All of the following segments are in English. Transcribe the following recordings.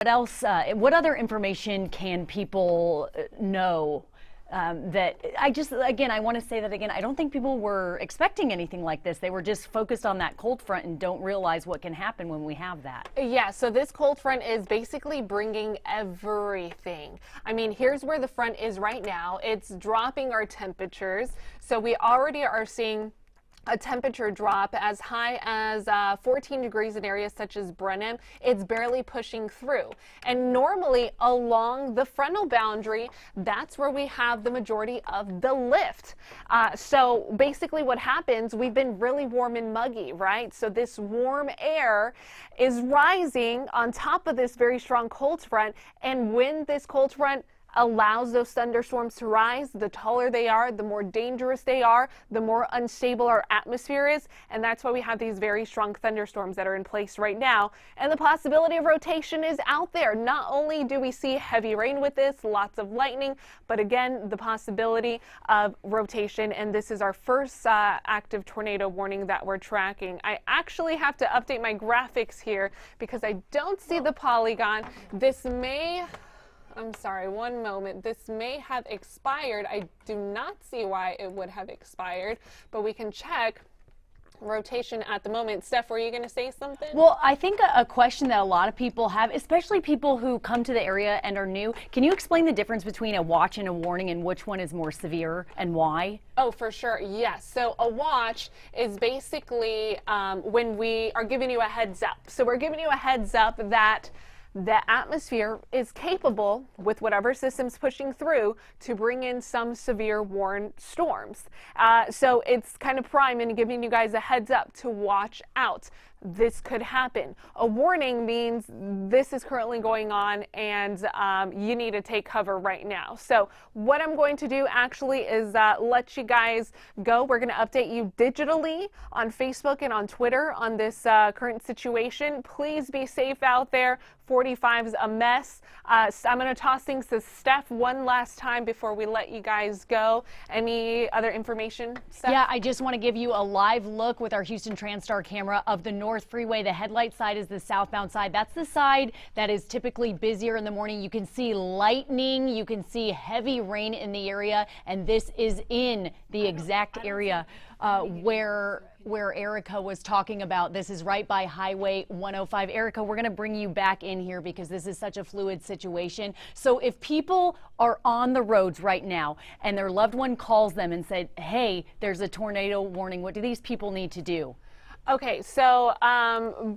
What else? What other information can people know? That I just, again, I want to say that again. I don't think people were expecting anything like this. They were just focused on that cold front and don't realize what can happen when we have that. Yeah, so this cold front is basically bringing everything. I mean, here's where the front is right now. It's dropping our temperatures. So we already are seeing a temperature drop as high as 14 degrees in areas such as Brenham. It's barely pushing through. And normally along the frontal boundary, that's where we have the majority of the lift. So basically what happens, we've been really warm and muggy, right? So this warm air is rising on top of this very strong cold front. And when this cold front allows those thunderstorms to rise, the taller they are, the more dangerous they are, the more unstable our atmosphere is, and that's why we have these very strong thunderstorms that are in place right now. And the possibility of rotation is out there. Not only do we see heavy rain with this, lots of lightning, but again, the possibility of rotation, and this is our first active tornado warning that we're tracking. I actually have to update my graphics here because I don't see the polygon. I'm sorry, one moment. This may have expired. I do not see why it would have expired, but we can check rotation at the moment. Steph, were you going to say something? Well, I think a question that a lot of people have, especially people who come to the area and are new, can you explain the difference between a watch and a warning and which one is more severe and why? Oh, for sure. Yes. So a watch is basically when we are giving you a heads up. So we're giving you a heads up that the atmosphere is capable, with whatever system's pushing through, to bring in some severe warm storms. So it's kind of prime and giving you guys a heads up to watch out. This could happen. A warning means this is currently going on and you need to take cover right now. So what I'm going to do actually is let you guys go. We're going to update you digitally on Facebook and on Twitter on this current situation. Please be safe out there. 45's a mess. So I'm going to toss things to Steph one last time before we let you guys go. Any other information, Steph? Yeah, I just want to give you a live look with our Houston TransStar camera of the North Freeway. The headlight side is the southbound side. That's the side that is typically busier in the morning. You can see lightning. You can see heavy rain in the area, and this is in the exact area where Erica was talking about. This is right by Highway 105. Erica, we're going to bring you back in here because this is such a fluid situation. So if people are on the roads right now and their loved one calls them and said, hey, there's a tornado warning, what do these people need to do? Okay, so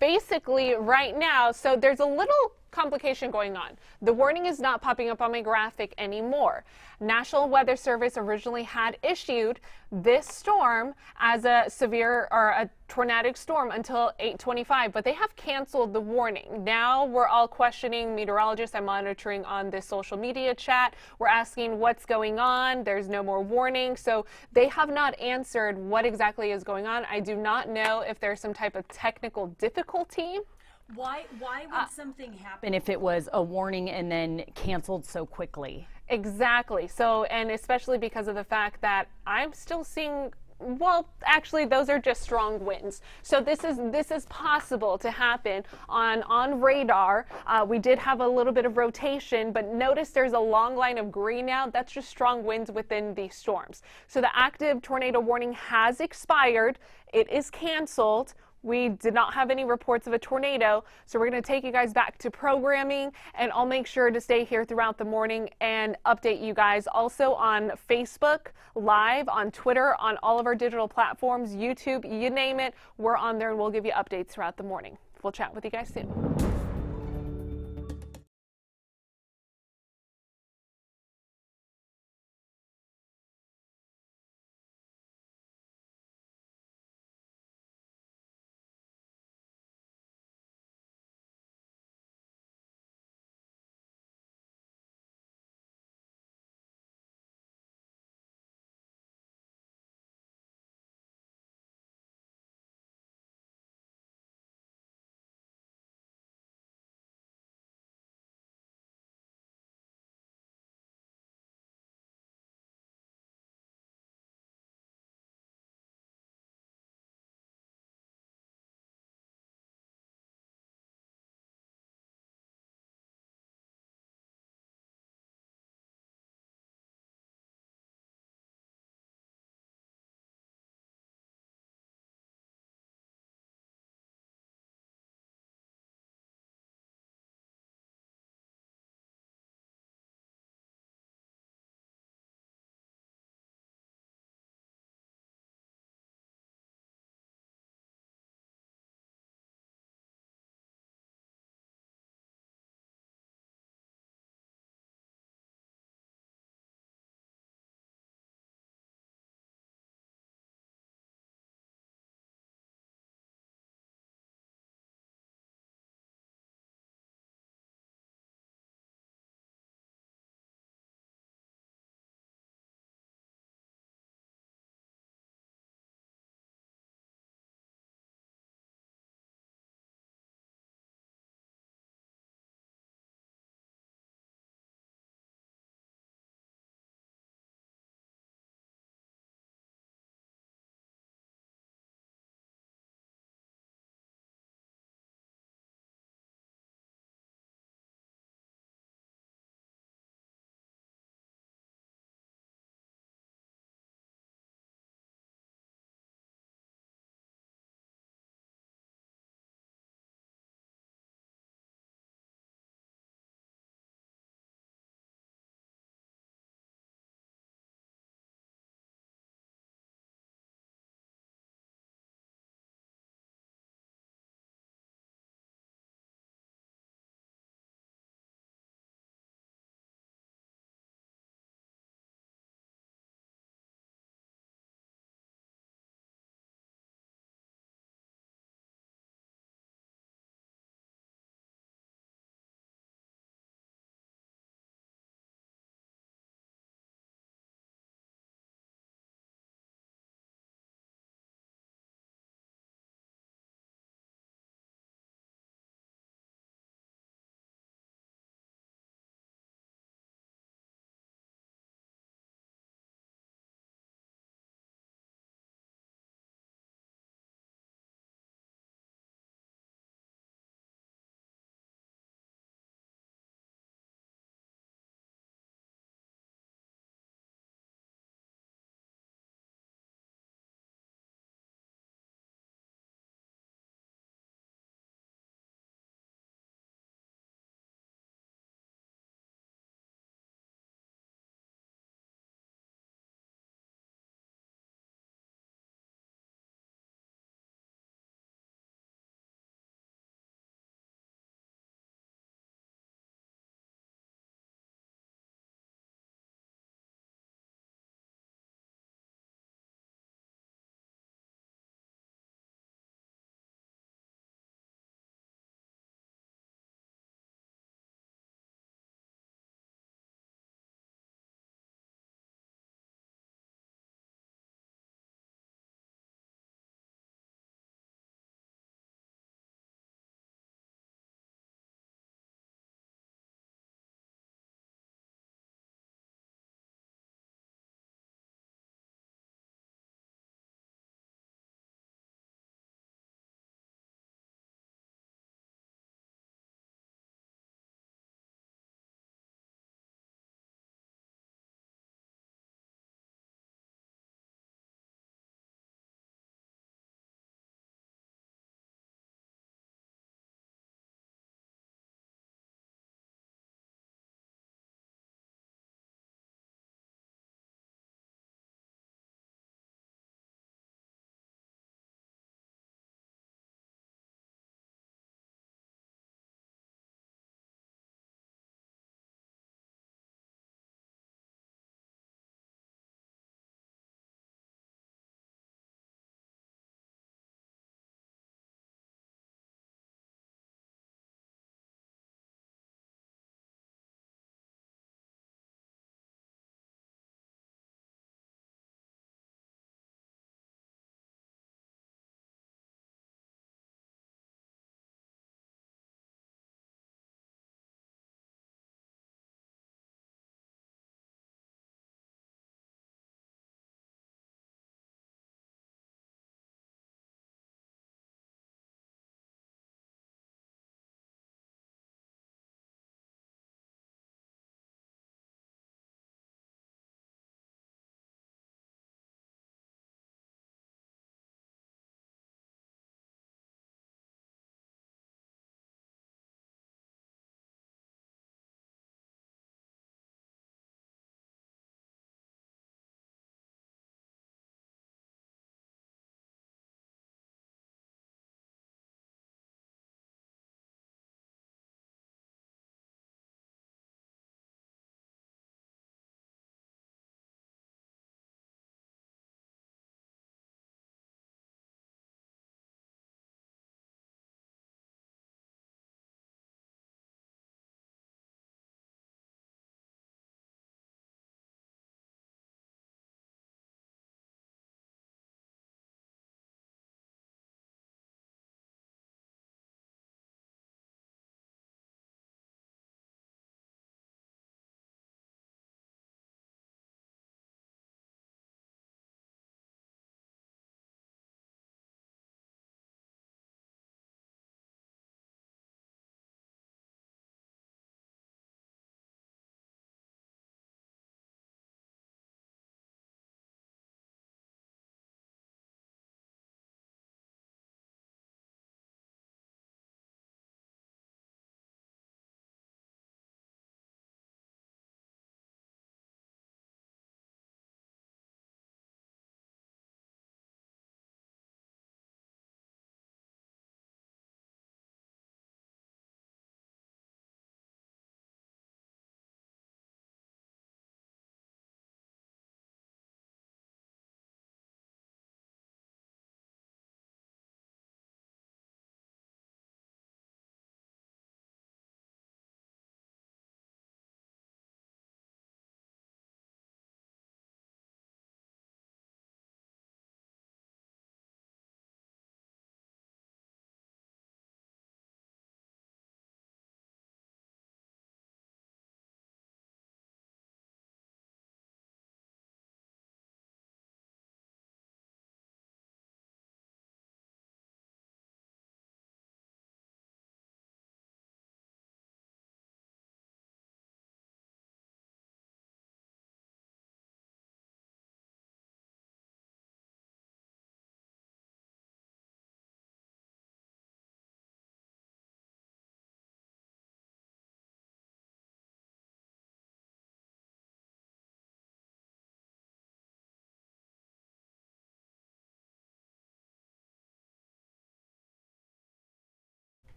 basically right now, so there's a little complication going on. The warning is not popping up on my graphic anymore. National Weather Service originally had issued this storm as a severe or a tornadic storm until 8:25, but they have canceled the warning. Now we're all questioning, meteorologists I'm monitoring on this social media chat. We're asking what's going on. There's no more warning. So they have not answered what exactly is going on. I do not know if there's some type of technical difficulty. Why would something happen if it was a warning and then canceled so quickly? Exactly. So, and especially because of the fact that I'm still seeing, well, actually, those are just strong winds. So this is possible to happen on radar. We did have a little bit of rotation, but notice there's a long line of green now. That's just strong winds within these storms. So the active tornado warning has expired. It is canceled. We did not have any reports of a tornado, so we're going to take you guys back to programming, and I'll make sure to stay here throughout the morning and update you guys also on Facebook Live, on Twitter, on all of our digital platforms, YouTube, you name it, we're on there and we'll give you updates throughout the morning. We'll chat with you guys soon.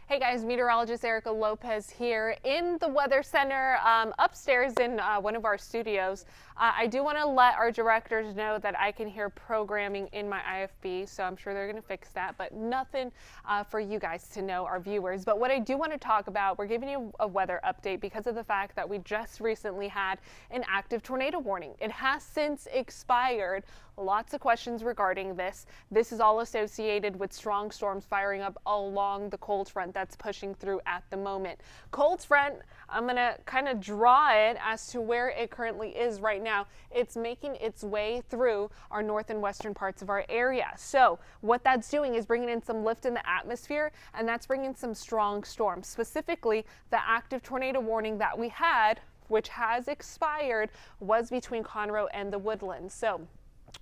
Hey guys, meteorologist Erica Lopez here in the Weather Center upstairs in one of our studios. I do want to let our directors know that I can hear programming in my IFB, so I'm sure they're going to fix that, but nothing for you guys to know, our viewers. But what I do want to talk about, we're giving you a weather update because of the fact that we just recently had an active tornado warning. It has since expired. Lots of questions regarding this. This is all associated with strong storms firing up along the cold front that's pushing through at the moment. Cold front, I'm going to kind of draw it as to where it currently is right now. It's making its way through our north and western parts of our area. So what that's doing is bringing in some lift in the atmosphere, and that's bringing some strong storms. Specifically, the active tornado warning that we had, which has expired, was between Conroe and the Woodlands. So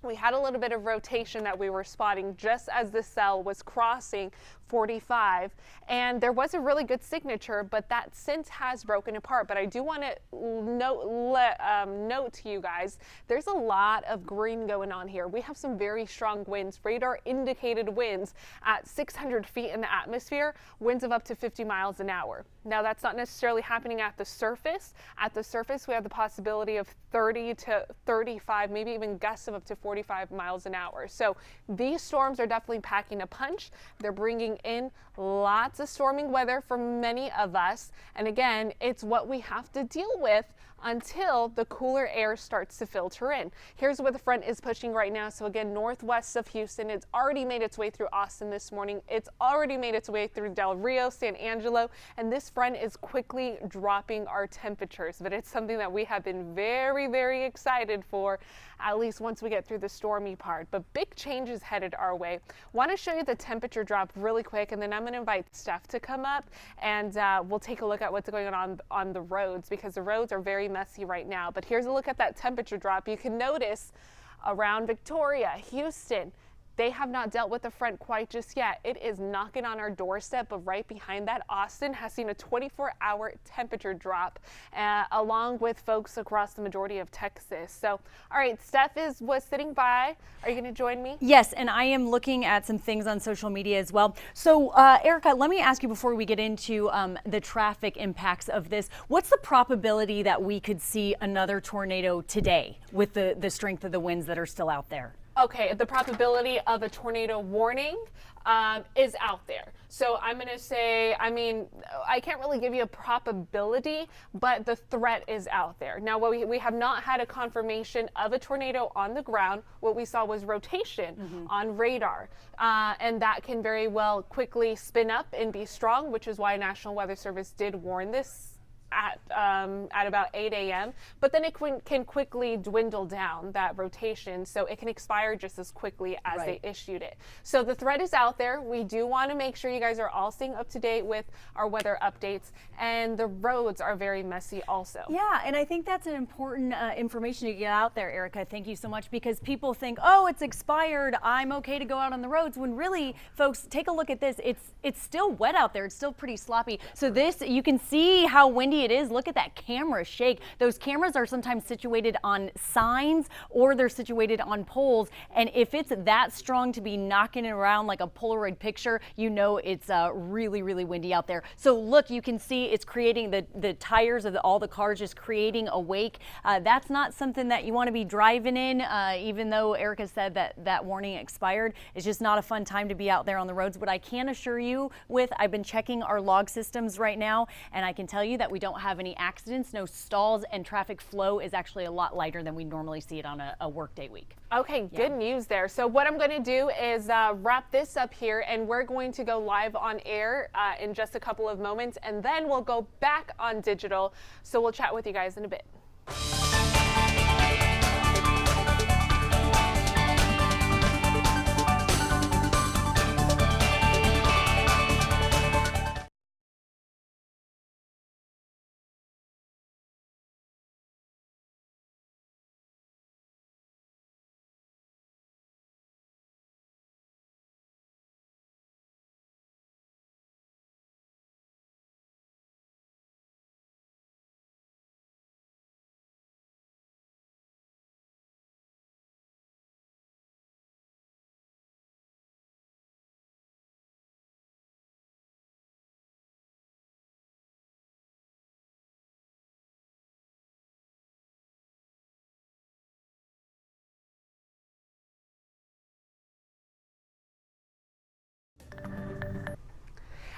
we had a little bit of rotation that we were spotting just as the cell was crossing 45, and there was a really good signature, but that since has broken apart. But I do want to note to you guys, there's a lot of green going on here. We have some very strong winds, radar indicated winds at 600 feet in the atmosphere, winds of up to 50 miles an hour. Now that's not necessarily happening at the surface. At the surface, we have the possibility of 30 to 35, maybe even gusts of up to 45 miles an hour. So these storms are definitely packing a punch. They're bringing in lots of storming weather for many of us. And again, it's what we have to deal with until the cooler air starts to filter in. Here's where the front is pushing right now. So again, northwest of Houston, it's already made its way through Austin this morning. It's already made its way through Del Rio, San Angelo, and this front is quickly dropping our temperatures. But it's something that we have been very, very excited for, at least once we get through the stormy part. But big changes headed our way. Want to show you the temperature drop really quick, and then I'm going to invite Steph to come up, and we'll take a look at what's going on the roads, because the roads are very messy right now. But here's a look at that temperature drop. You can notice around Victoria, Houston, they have not dealt with the front quite just yet. It is knocking on our doorstep, but right behind that, Austin has seen a 24-hour temperature drop, along with folks across the majority of Texas. So, all right, Steph was sitting by. Are you going to join me? Yes, and I am looking at some things on social media as well. So, Erica, let me ask you before we get into the traffic impacts of this, what's the probability that we could see another tornado today with the strength of the winds that are still out there? Okay, the probability of a tornado warning is out there. So I'm going to say, I mean, I can't really give you a probability, but the threat is out there. Now, we have not had a confirmation of a tornado on the ground. What we saw was rotation on radar, and that can very well quickly spin up and be strong, which is why National Weather Service did warn this at about 8 a.m. But then it can quickly dwindle down, that rotation, so it can expire just as quickly as they issued it. So the threat is out there. We do want to make sure you guys are all staying up to date with our weather updates, and the roads are very messy also. Yeah, and I think that's an important information to get out there, Erica. Thank you so much, because people think, oh, it's expired, I'm okay to go out on the roads, when really, folks, take a look at this. It's still wet out there. It's still pretty sloppy. So this, you can see how windy it is. Look at that camera shake. Those cameras are sometimes situated on signs, or they're situated on poles, and if it's that strong to be knocking it around like a Polaroid picture, you know it's really, really windy out there. So look, you can see it's creating the tires of all the cars, just creating a wake. That's not something that you want to be driving in, even though Erica said that warning expired. It's just not a fun time to be out there on the roads. What I can assure you with, I've been checking our log systems right now, and I can tell you that we don't have any accidents, no stalls, and traffic flow is actually a lot lighter than we normally see it on a workday week. Okay, good news there. So what I'm going to do is wrap this up here, and we're going to go live on air in just a couple of moments, and then we'll go back on digital. So we'll chat with you guys in a bit.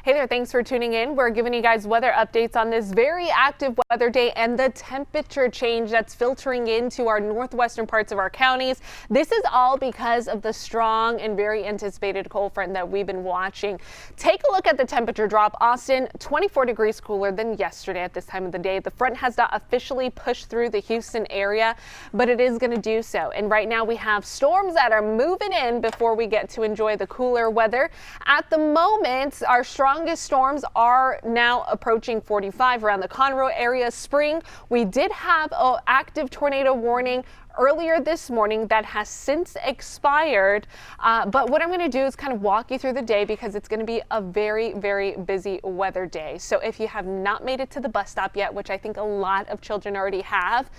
Hey there, thanks for tuning in. We're giving you guys weather updates on this very active weather day and the temperature change that's filtering into our northwestern parts of our counties. This is all because of the strong and very anticipated cold front that we've been watching. Take a look at the temperature drop. Austin, 24 degrees cooler than yesterday at this time of the day. The front has not officially pushed through the Houston area, but it is going to do so. And right now we have storms that are moving in before we get to enjoy the cooler weather. At the moment, our strongest storms are now approaching 45 around the Conroe area. Spring, we did have an active tornado warning earlier this morning that has since expired. But what I'm going to do is kind of walk you through the day because it's going to be a very, very busy weather day. So if you have not made it to the bus stop yet, which I think a lot of children already have,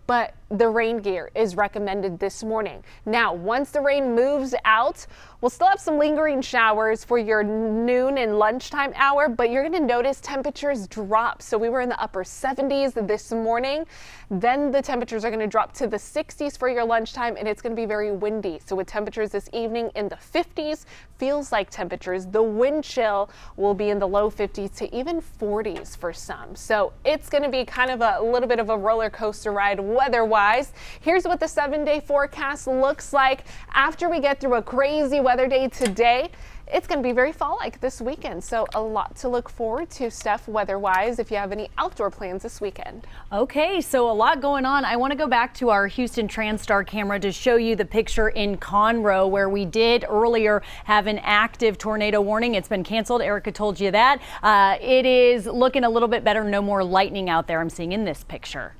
but the rain gear is recommended this morning. Now, once the rain moves out, we'll still have some lingering showers for your noon and lunchtime hour, but you're going to notice temperatures drop. So we were in the upper 70s this morning. Then the temperatures are going to drop to the 60s for your lunchtime, and it's going to be very windy. So with temperatures this evening in the 50s, feels like temperatures. The wind chill will be in the low 50s to even 40s for some. So it's going to be kind of a little bit of a roller coaster ride weather-wise. Here's what the 7-day forecast looks like after we get through a crazy weather day today. It's going to be very fall-like this weekend, so a lot to look forward to, Steph, weather-wise, if you have any outdoor plans this weekend. Okay, so a lot going on. I want to go back to our Houston TransStar camera to show you the picture in Conroe, where we did earlier have an active tornado warning. It's been canceled. Erica told you that. It is looking a little bit better. No more lightning out there I'm seeing in this picture.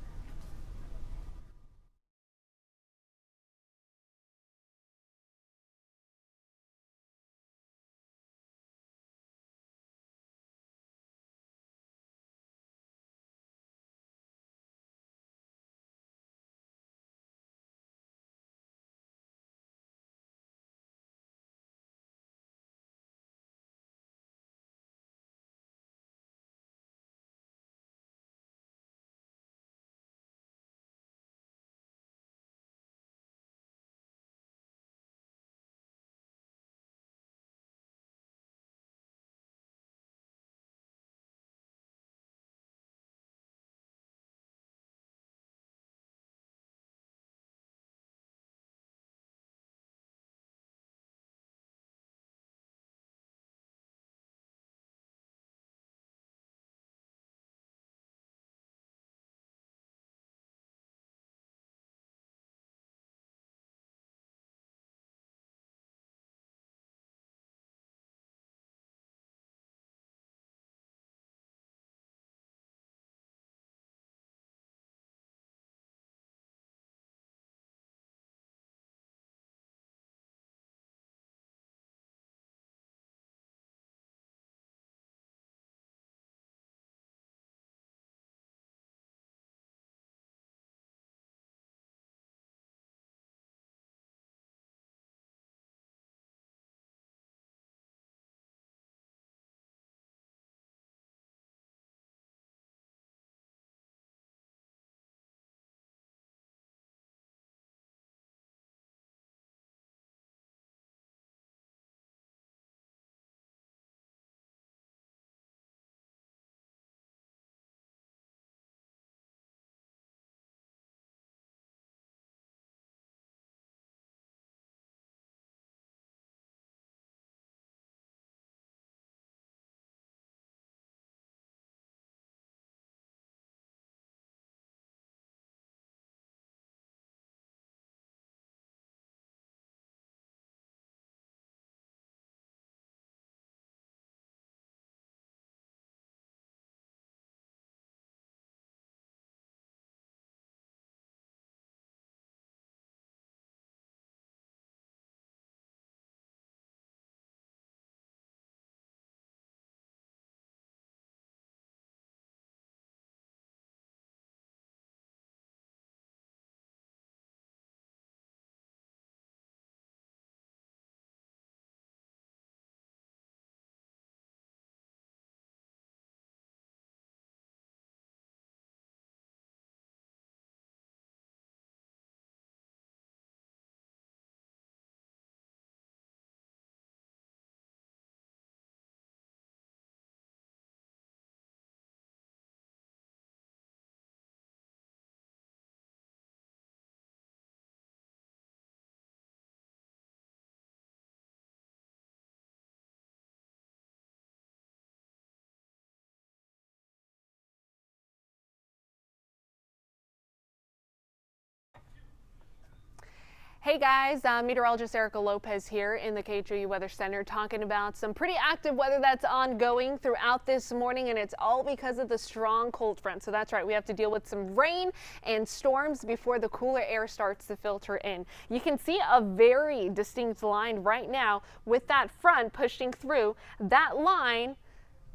Hey guys, meteorologist Erica Lopez here in the KHOU Weather Center talking about some pretty active weather that's ongoing throughout this morning, and it's all because of the strong cold front. So that's right, we have to deal with some rain and storms before the cooler air starts to filter in. You can see a very distinct line right now with that front pushing through. That line,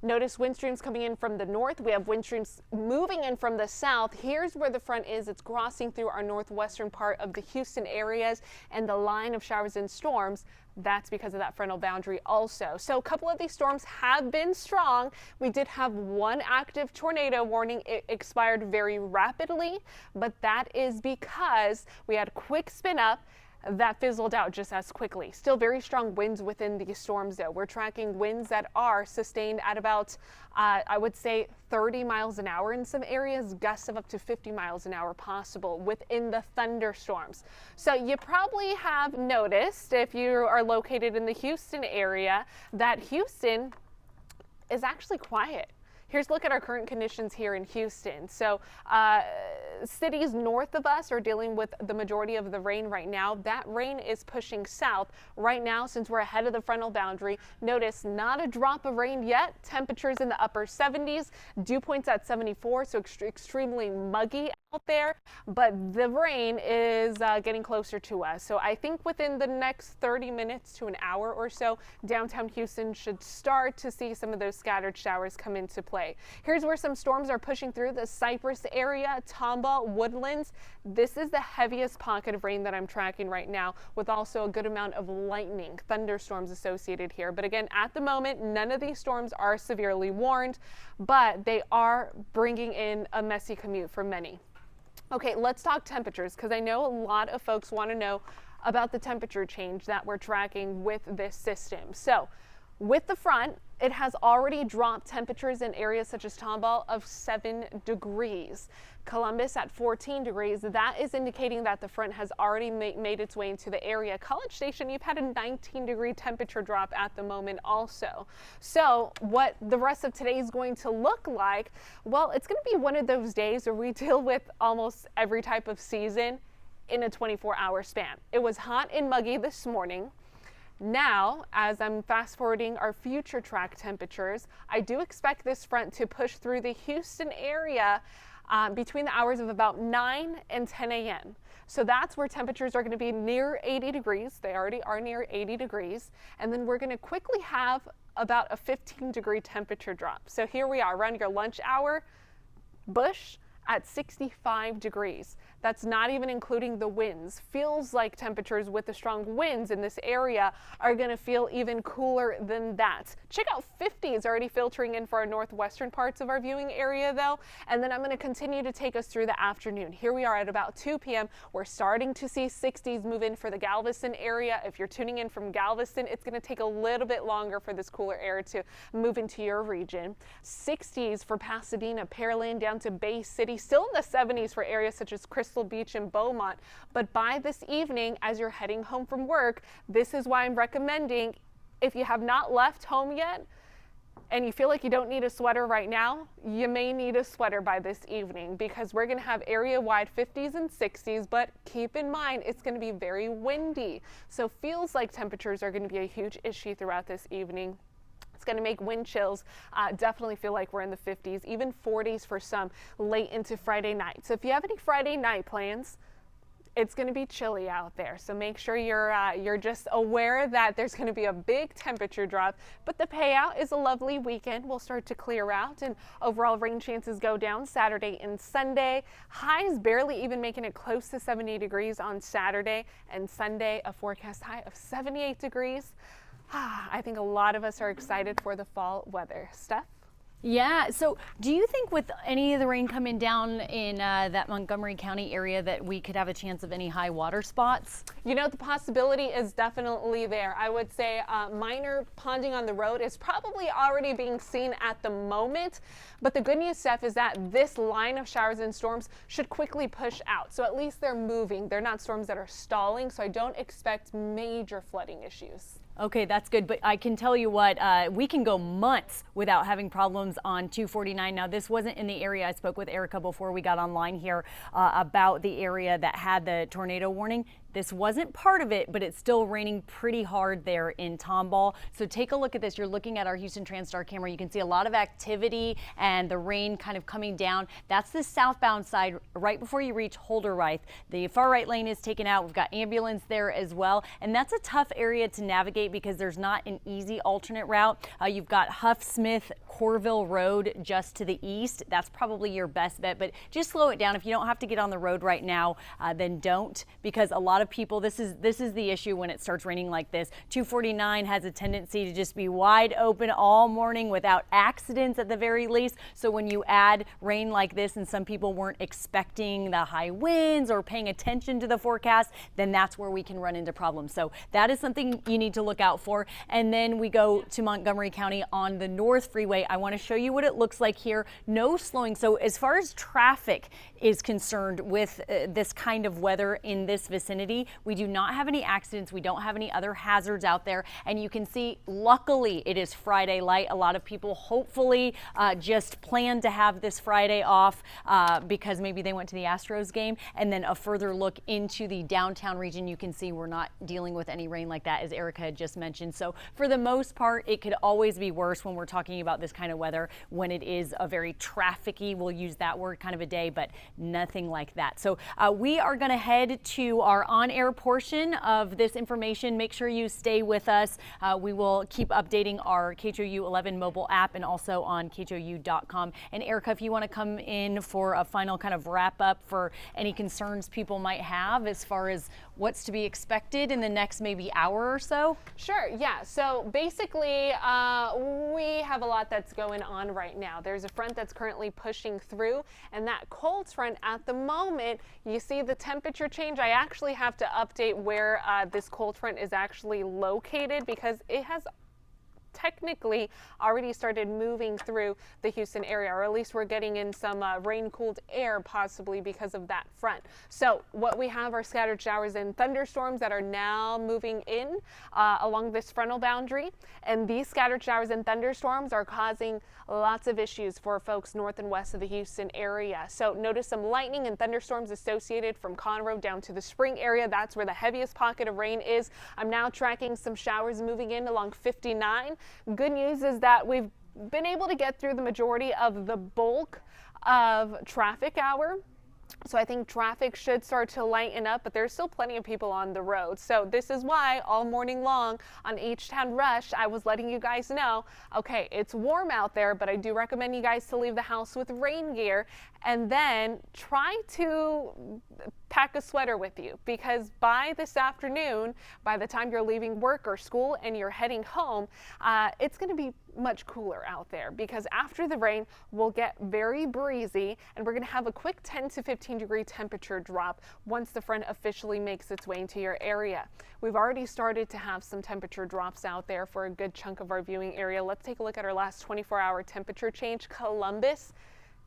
notice wind streams coming in from the north. We have wind streams moving in from the south. Here's where the front is. It's crossing through our northwestern part of the Houston areas, and the line of showers and storms, that's because of that frontal boundary also. So a couple of these storms have been strong. We did have one active tornado warning. It expired very rapidly, but that is because we had quick spin up that fizzled out just as quickly. Still very strong winds within these storms though. We're tracking winds that are sustained at about, I would say 30 miles an hour in some areas, gusts of up to 50 miles an hour possible within the thunderstorms. So you probably have noticed, if you are located in the Houston area, that Houston is actually quiet. Here's a look at our current conditions here in Houston. So cities north of us are dealing with the majority of the rain right now. That rain is pushing south right now since we're ahead of the frontal boundary. Notice not a drop of rain yet. Temperatures in the upper 70s, dew points at 74, so extremely muggy out there, but the rain is getting closer to us. So I think within the next 30 minutes to an hour or so, downtown Houston should start to see some of those scattered showers come into play. Here's where some storms are pushing through: the Cypress area, Tomball, Woodlands. This is the heaviest pocket of rain that I'm tracking right now, with also a good amount of lightning, thunderstorms associated here. But again, at the moment, none of these storms are severely warned, but they are bringing in a messy commute for many. Okay, let's talk temperatures, because I know a lot of folks want to know about the temperature change that we're tracking with this system. So with the front, it has already dropped temperatures in areas such as Tomball of 7 degrees. Columbus at 14 degrees. That is indicating that the front has already made its way into the area. College Station, you've had a 19-degree temperature drop at the moment also. So what the rest of today is going to look like, well, it's going to be one of those days where we deal with almost every type of season in a 24-hour span. It was hot and muggy this morning. Now, as I'm fast forwarding our future track temperatures, I do expect this front to push through the Houston area between the hours of about 9 and 10 a.m. So that's where temperatures are going to be near 80 degrees. They already are near 80 degrees. And then we're going to quickly have about a 15-degree temperature drop. So here we are around your lunch hour, Bush at 65 degrees. That's not even including the winds. Feels like temperatures with the strong winds in this area are going to feel even cooler than that. Check out 50s already filtering in for our northwestern parts of our viewing area though. And then I'm going to continue to take us through the afternoon. Here we are at about 2 p.m. We're starting to see 60s move in for the Galveston area. If you're tuning in from Galveston, it's going to take a little bit longer for this cooler air to move into your region. 60s for Pasadena, Pearland down to Bay City. Still in the 70s for areas such as Crystal Beach and Beaumont. But by this evening, as you're heading home from work, this is why I'm recommending, if you have not left home yet and you feel like you don't need a sweater right now, you may need a sweater by this evening, because we're going to have area-wide 50s and 60s, but keep in mind it's going to be very windy. So feels like temperatures are going to be a huge issue throughout this evening. It's going to make wind chills definitely feel like we're in the 50s, even 40s for some late into Friday night. So if you have any Friday night plans, it's going to be chilly out there. So make sure you're just aware that there's going to be a big temperature drop. But the payout is a lovely weekend. We'll start to clear out, and overall rain chances go down Saturday and Sunday. Highs barely even making it close to 70 degrees on Saturday, and Sunday a forecast high of 78 degrees. I think a lot of us are excited for the fall weather. Steph? Yeah, so do you think with any of the rain coming down in that Montgomery County area that we could have a chance of any high water spots? You know, the possibility is definitely there. I would say minor ponding on the road is probably already being seen at the moment. But the good news, Steph, is that this line of showers and storms should quickly push out. So at least they're moving. They're not storms that are stalling, so I don't expect major flooding issues. Okay, that's good. But I can tell you what, we can go months without having problems on 249. Now, this wasn't in the area. I spoke with Erica before we got online here about the area that had the tornado warning. This wasn't part of it, but it's still raining pretty hard there in Tomball. So take a look at this. You're looking at our Houston TransStar camera. You can see a lot of activity and the rain kind of coming down. That's the southbound side right before you reach Holderreich. The far right lane is taken out. We've got ambulance there as well. And that's a tough area to navigate because there's not an easy alternate route. You've got Huff Smith Corville Road just to the east. That's probably your best bet, but just slow it down. If you don't have to get on the road right now, then don't, because a lot of people, this is the issue when it starts raining like this. 249 has a tendency to just be wide open all morning without accidents at the very least. So when you add rain like this and some people weren't expecting the high winds or paying attention to the forecast, then that's where we can run into problems. So that is something you need to look out for. And then we go to Montgomery County on the North Freeway. I want to show you what it looks like here. No slowing. So as far as traffic is concerned with this kind of weather in this vicinity, we do not have any accidents. We don't have any other hazards out there. And you can see, luckily, it is Friday light. A lot of people hopefully just plan to have this Friday off because maybe they went to the Astros game. And then a further look into the downtown region, you can see we're not dealing with any rain like that, as Erica had just mentioned. So for the most part, it could always be worse when we're talking about this kind of weather, when it is a very trafficy, we'll use that word, kind of a day, but nothing like that. So we are going to head to our on-air portion of this information. Make sure you stay with us. We will keep updating our KHOU 11 mobile app and also on KHOU.com. And Erica, if you want to come in for a final kind of wrap up for any concerns people might have as far as what's to be expected in the next maybe hour or so. Sure, yeah. So basically, we have a lot that's going on right now. There's a front that's currently pushing through, and that cold front at the moment, you see the temperature change. I actually have to update where this cold front is actually located because it has technically already started moving through the Houston area, or at least we're getting in some rain-cooled air possibly because of that front. So what we have are scattered showers and thunderstorms that are now moving in along this frontal boundary, and these scattered showers and thunderstorms are causing lots of issues for folks north and west of the Houston area. So notice some lightning and thunderstorms associated from Conroe down to the Spring area. That's where the heaviest pocket of rain is. I'm now tracking some showers moving in along 59. Good news is that we've been able to get through the majority of the bulk of traffic hour. So I think traffic should start to lighten up, but there's still plenty of people on the road. So this is why all morning long on H-Town Rush, I was letting you guys know, okay, it's warm out there, but I do recommend you guys to leave the house with rain gear and then try to pack a sweater with you, because by this afternoon, by the time you're leaving work or school and you're heading home, it's going to be much cooler out there, because after the rain will get very breezy and we're going to have a quick 10 to 15 degree temperature drop once the front officially makes its way into your area. We've already started to have some temperature drops out there for a good chunk of our viewing area. Let's take a look at our last 24-hour temperature change. Columbus,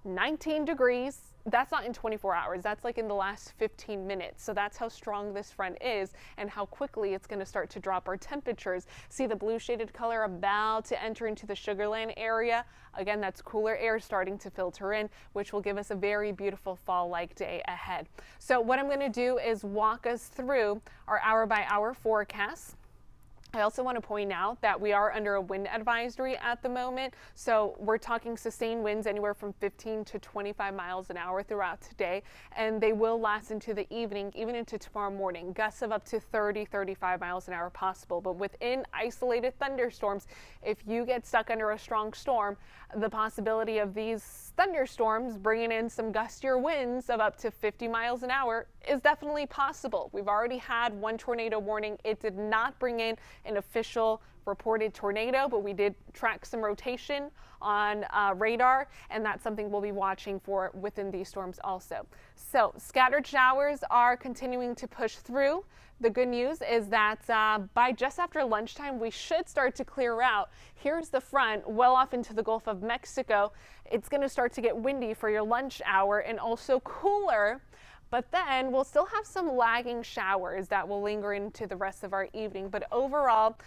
19 degrees. That's not in 24 hours. That's like in the last 15 minutes. So that's how strong this front is and how quickly it's going to start to drop our temperatures. See the blue shaded color about to enter into the Sugarland area. Again, that's cooler air starting to filter in, which will give us a very beautiful fall-like day ahead. So what I'm going to do is walk us through our hour-by-hour forecast. I also want to point out that we are under a wind advisory at the moment, so we're talking sustained winds anywhere from 15 to 25 miles an hour throughout today, and they will last into the evening, even into tomorrow morning. Gusts of up to 30, 35 miles an hour possible, but within isolated thunderstorms, if you get stuck under a strong storm, the possibility of these thunderstorms bringing in some gustier winds of up to 50 miles an hour is definitely possible. We've already had one tornado warning. It did not bring in an official reported tornado, but we did track some rotation on radar, and that's something we'll be watching for within these storms also. So scattered showers are continuing to push through. The good news is that by just after lunchtime, we should start to clear out. Here's the front well off into the Gulf of Mexico. It's going to start to get windy for your lunch hour and also cooler. But then we'll still have some lagging showers that will linger into the rest of our evening. But overall,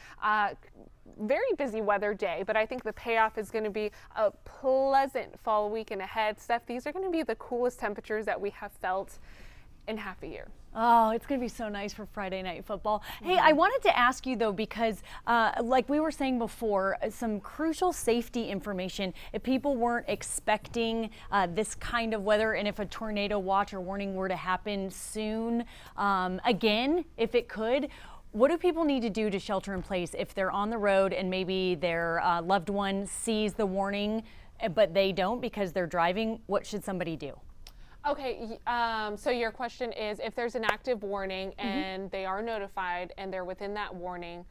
very busy weather day. But I think the payoff is going to be a pleasant fall weekend ahead. Steph, these are going to be the coolest temperatures that we have felt in half a year. Oh, it's going to be so nice for Friday Night Football. Hey, I wanted to ask you though, because like we were saying before, some crucial safety information. If people weren't expecting this kind of weather, and if a tornado watch or warning were to happen soon, again, if it could, what do people need to do to shelter in place if they're on the road and maybe their loved one sees the warning, but they don't because they're driving? What should somebody do? Okay, so your question is, if there's an active warning and they are notified and they're within that warning,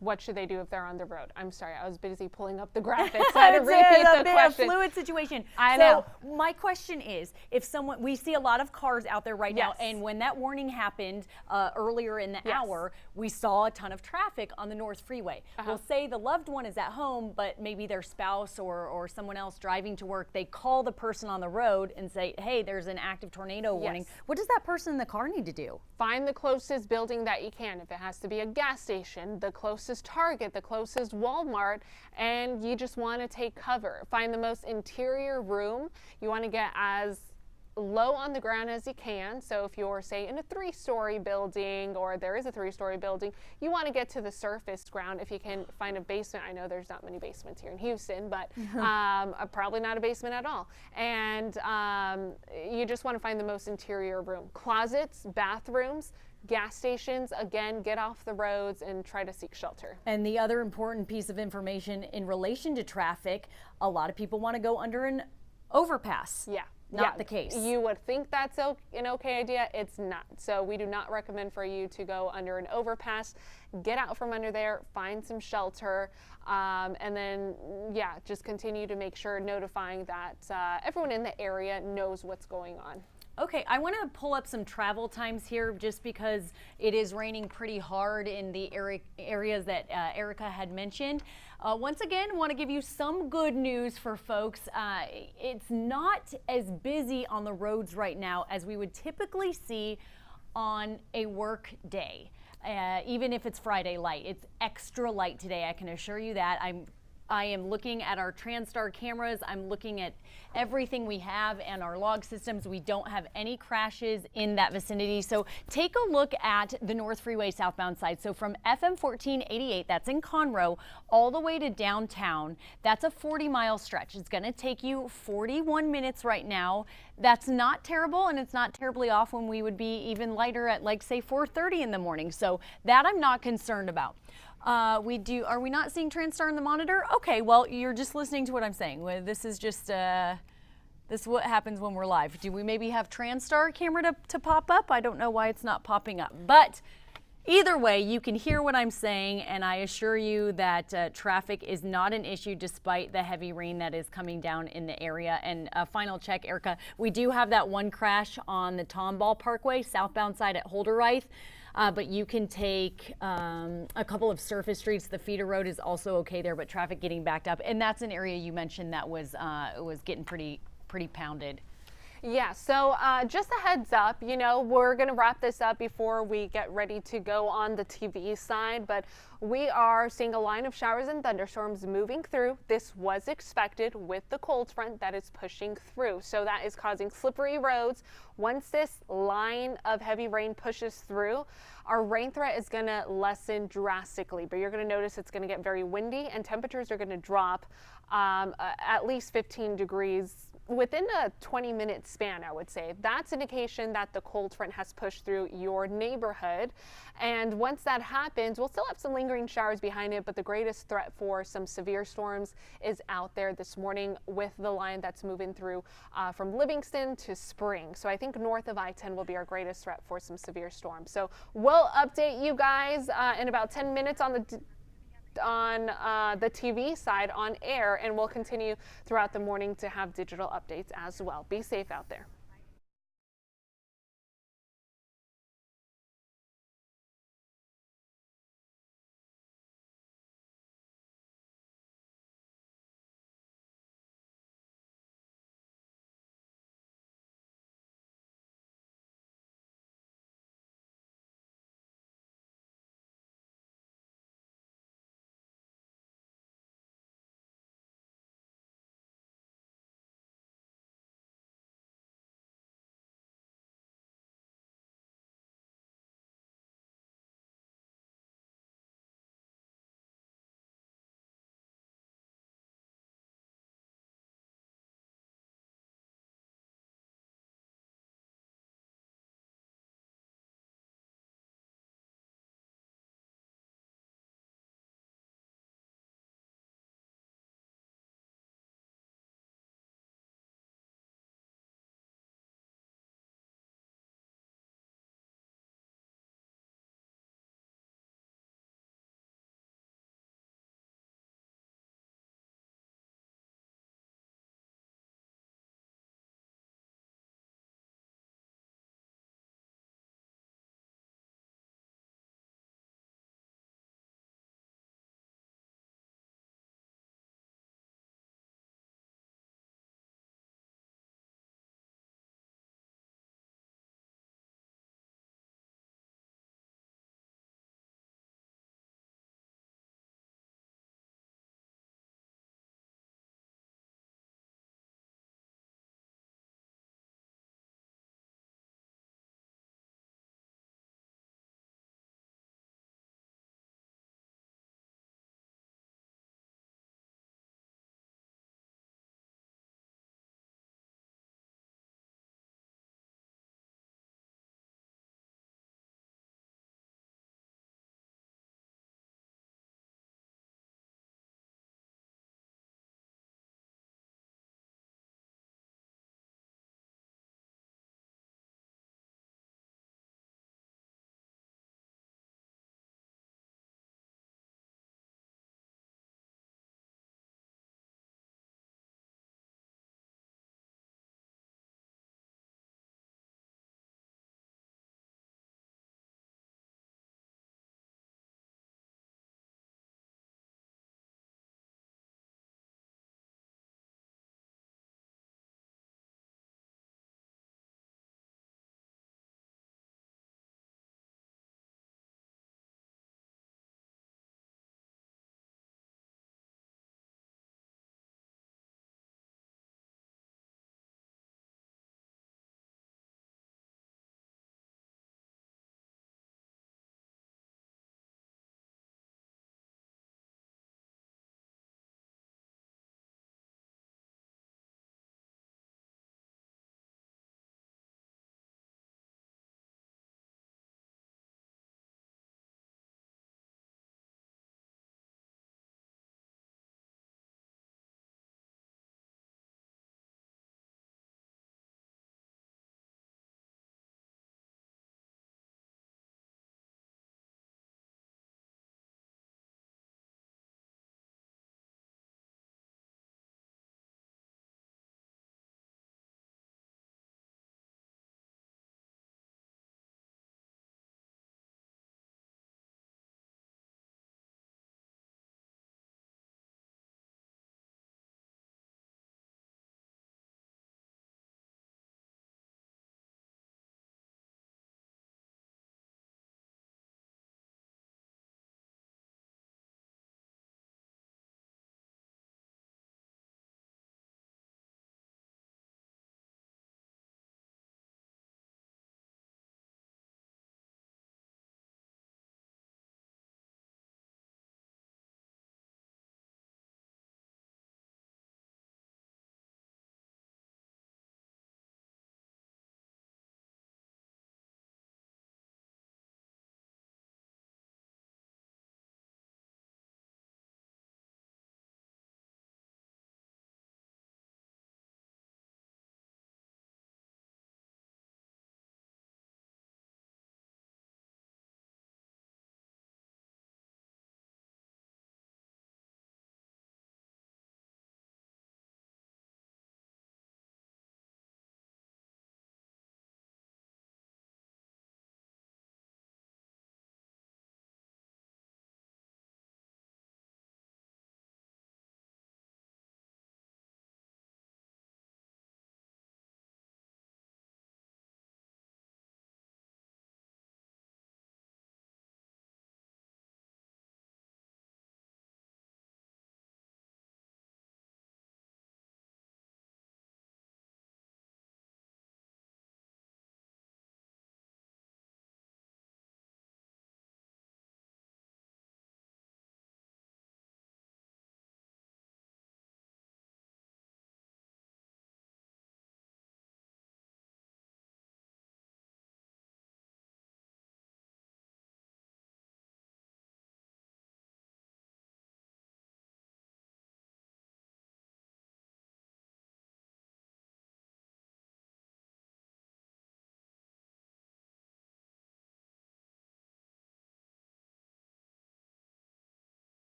what should they do if they're on the road? I'm sorry, I was busy pulling up the graphics. I had to repeat the question. A fluid situation. I know. So my question is, if someone, we see a lot of cars out there right now, Yes. and when that warning happened earlier in the Yes. hour, we saw a ton of traffic on the North Freeway. Well, say the loved one is at home, but maybe their spouse or someone else driving to work, they call the person on the road and say, hey, there's an active tornado warning. Yes. What does that person in the car need to do? Find the closest building that you can. If it has to be a gas station, the closest Target, the closest Walmart, and you just want to take cover. Find the most interior room. You want to get as low on the ground as you can. So if you're, say, in a 3-story building, or there is a 3-story building, you want to get to the surface ground. If you can find a basement, I know there's not many basements here in Houston, but probably not a basement at all. And you just want to find the most interior room. Closets, bathrooms, gas stations, again, get off the roads and try to seek shelter. And the other important piece of information in relation to traffic, a lot of people want to go under an overpass. Yeah. Not the case. You would think that's an okay idea. It's not. So we do not recommend for you to go under an overpass. Get out from under there, find some shelter, and then, yeah, just continue to make sure notifying that everyone in the area knows what's going on. Okay, I want to pull up some travel times here just because it is raining pretty hard in the areas that Erica had mentioned. Once again, want to give you some good news for folks. It's not as busy on the roads right now as we would typically see on a work day. Even if it's Friday light, it's extra light today, I can assure you that. I am looking at our TransStar cameras. I'm looking at everything we have and our log systems. We don't have any crashes in that vicinity. So take a look at the North Freeway southbound side. So from FM 1488, that's in Conroe, all the way to downtown, that's a 40-mile stretch. It's going to take you 41 minutes right now. That's not terrible, and it's not terribly off when we would be even lighter at, like, say, 4:30 in the morning. So that I'm not concerned about. Are we not seeing TransStar in the monitor? Okay, well, you're just listening to what I'm saying. This is just, this is what happens when we're live. Do we maybe have TransStar camera to pop up? I don't know why it's not popping up. But either way, you can hear what I'm saying, and I assure you that traffic is not an issue despite the heavy rain that is coming down in the area. And a final check, Erica, we do have that one crash on the Tomball Parkway, southbound side at Holderreith. But you can take a couple of surface streets. The feeder road is also okay there, but traffic getting backed up. And that's an area you mentioned that was getting pretty pounded. Yeah, so just a heads up, you know, we're going to wrap this up before we get ready to go on the TV side, but we are seeing a line of showers and thunderstorms moving through. This was expected with the cold front that is pushing through, so that is causing slippery roads. Once this line of heavy rain pushes through, our rain threat is going to lessen drastically, but you're going to notice it's going to get very windy and temperatures are going to drop at least 15 degrees within a 20-minute span, I would say. That's indication that the cold front has pushed through your neighborhood. And once that happens, we'll still have some lingering showers behind it, but the greatest threat for some severe storms is out there this morning with the line that's moving through from Livingston to Spring. So I think north of I-10 will be our greatest threat for some severe storms. So we'll update you guys in about 10 minutes on the TV side on air, and we'll continue throughout the morning to have digital updates as well. Be safe out there.